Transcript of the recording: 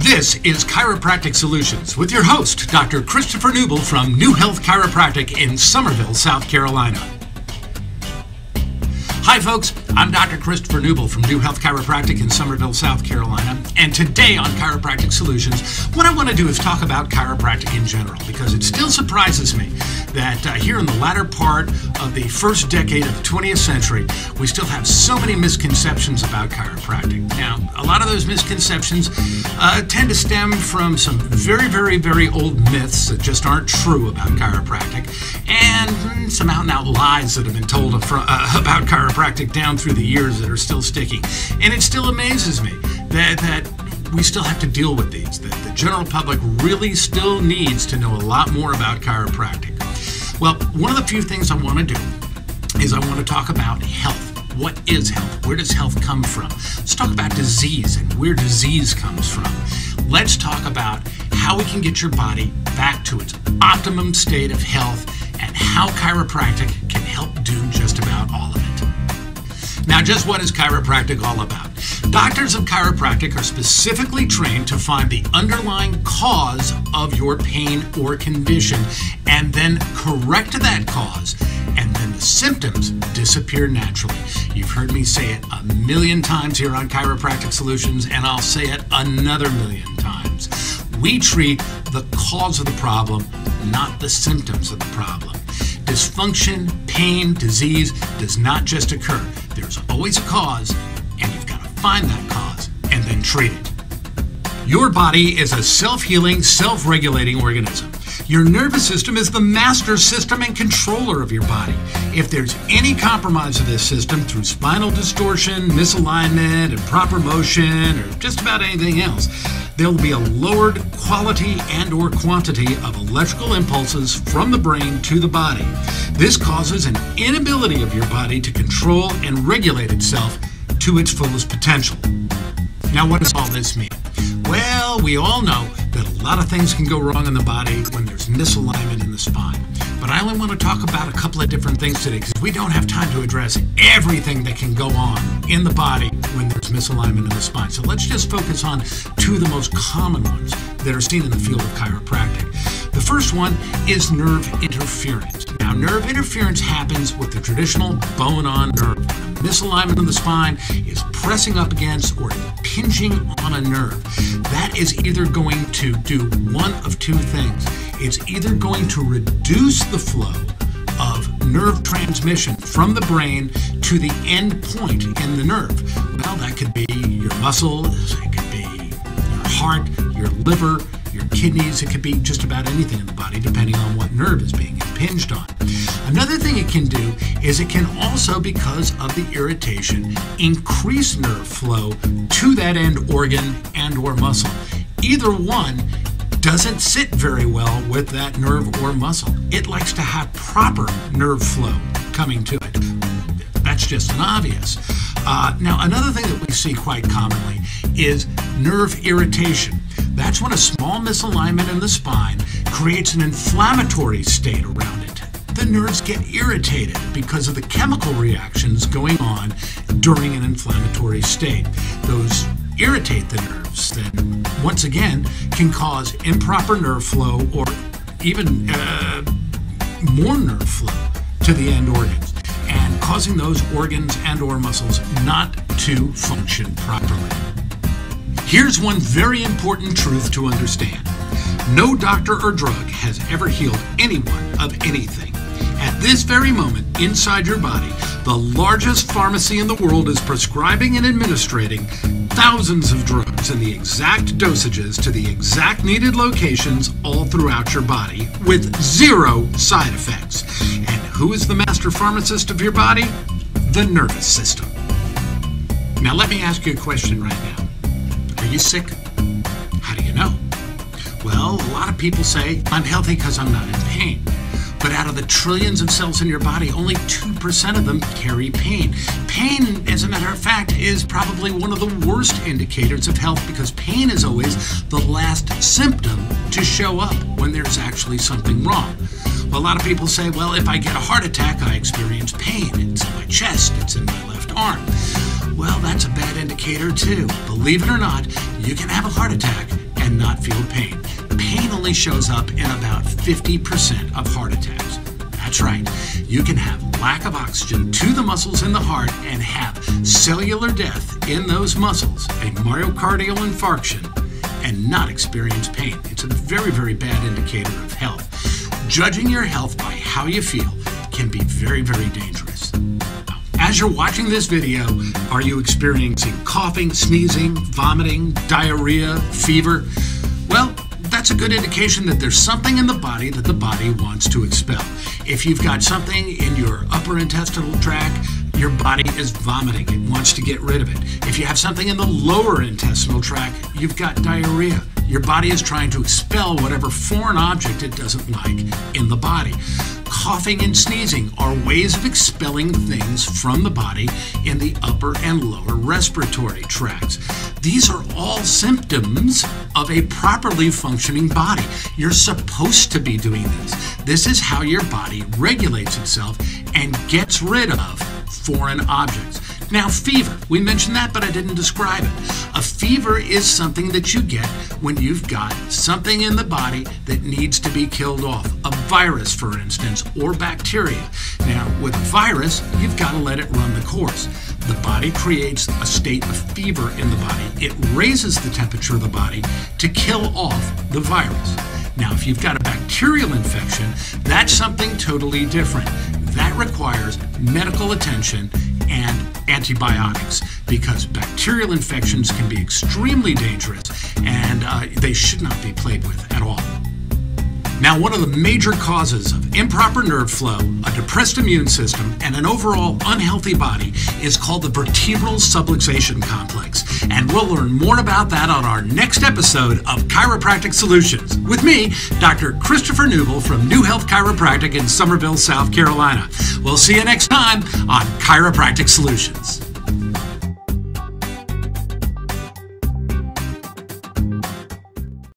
This is Chiropractic Solutions with your host, Dr. Christopher Newble from NuHealth Chiropractic in Summerville, South Carolina. Hi folks, I'm Dr. Christopher Newble from NuHealth Chiropractic in Summerville, South Carolina, and today on Chiropractic Solutions, what I want to do is talk about chiropractic in general, because it still surprises me that here in the latter part of the first decade of the 20th century, we still have so many misconceptions about chiropractic. Now, a lot of those misconceptions tend to stem from some very old myths that just aren't true about chiropractic, and some out-and-out lies that have been told about chiropractic down through the years that are still sticky. And it still amazes me that we still have to deal with these, that the general public really still needs to know a lot more about chiropractic. Well, one of the few things I want to do is I want to talk about health. What is health? Where does health come from? Let's talk about disease and where disease comes from. Let's talk about how we can get your body back to its optimum state of health and how chiropractic can help do just about all of it. Now, just what is chiropractic all about? Doctors of chiropractic are specifically trained to find the underlying cause of your pain or condition and then correct that cause, and then the symptoms disappear naturally. You've heard me say it a million times here on Chiropractic Solutions, and I'll say it another million times. We treat the cause of the problem, not the symptoms of the problem. Dysfunction, pain, disease does not just occur. There's always a cause, and you've got to find that cause and then treat it. Your body is a self-healing, self-regulating organism. Your nervous system is the master system and controller of your body. If there's any compromise of this system through spinal distortion, misalignment, improper motion, or just about anything else, there will be a lowered quality and or quantity of electrical impulses from the brain to the body. This causes an inability of your body to control and regulate itself to its fullest potential. Now, what does all this mean? Well, we all know that a lot of things can go wrong in the body when there's misalignment in the spine. But I only want to talk about a couple of different things today because we don't have time to address everything that can go on in the body when there's misalignment in the spine. So let's just focus on two of the most common ones that are seen in the field of chiropractic. The first one is nerve interference. Now, nerve interference happens with the traditional bone-on nerve. Misalignment of the spine is pressing up against or impinging on a nerve. That is either going to do one of two things. It's either going to reduce the flow of nerve transmission from the brain to the end point in the nerve. Well, that could be your muscles, it could be your heart, your liver, your kidneys. It could be just about anything in the body, depending on what nerve is being impinged on. Another thing it can do is it can also, because of the irritation, increase nerve flow to that end organ and or muscle. Either one doesn't sit very well with that nerve or muscle. It likes to have proper nerve flow coming to it. That's just an obvious. Now, another thing that we see quite commonly is nerve irritation. That's when a small misalignment in the spine creates an inflammatory state around it. The nerves get irritated because of the chemical reactions going on during an inflammatory state. Those irritate the nerves that, once again, can cause improper nerve flow or even more nerve flow to the end organs, and causing those organs and or muscles not to function properly. Here's one very important truth to understand. No doctor or drug has ever healed anyone of anything. At this very moment, inside your body, the largest pharmacy in the world is prescribing and administrating thousands of drugs in the exact dosages to the exact needed locations all throughout your body with zero side effects. And who is the master pharmacist of your body? The nervous system. Now let me ask you a question right now. Are you sick? How do you know? Well, a lot of people say, I'm healthy because I'm not in pain. But out of the trillions of cells in your body, only 2% of them carry pain. Pain, as a matter of fact, is probably one of the worst indicators of health because pain is always the last symptom to show up when there's actually something wrong. Well, a lot of people say, well, if I get a heart attack, I experience pain. It's in my chest, it's in my left arm. Well, that's a bad indicator too. Believe it or not, you can have a heart attack not feel pain. Pain only shows up in about 50% of heart attacks. That's right. You can have lack of oxygen to the muscles in the heart and have cellular death in those muscles, a myocardial infarction, and not experience pain. It's a very, very bad indicator of health. Judging your health by how you feel can be very, very dangerous. As you're watching this video, are you experiencing coughing, sneezing, vomiting, diarrhea, fever? Well, that's a good indication that there's something in the body that the body wants to expel. If you've got something in your upper intestinal tract, your body is vomiting. It wants to get rid of it. If you have something in the lower intestinal tract, you've got diarrhea. Your body is trying to expel whatever foreign object it doesn't like in the body. Coughing and sneezing are ways of expelling things from the body in the upper and lower respiratory tracts. These are all symptoms of a properly functioning body. You're supposed to be doing this. This is how your body regulates itself and gets rid of foreign objects. Now, fever, we mentioned that, but I didn't describe it. A fever is something that you get when you've got something in the body that needs to be killed off. A virus, for instance, or bacteria. Now, with a virus, you've got to let it run the course. The body creates a state of fever in the body. It raises the temperature of the body to kill off the virus. Now, if you've got a bacterial infection, that's something totally different. That requires medical attention and antibiotics, because bacterial infections can be extremely dangerous and they should not be played with at all. Now, one of the major causes of improper nerve flow, a depressed immune system, and an overall unhealthy body is called the vertebral subluxation complex. And we'll learn more about that on our next episode of Chiropractic Solutions with me, Dr. Christopher Newble from NuHealth Chiropractic in Summerville, South Carolina. We'll see you next time on Chiropractic Solutions.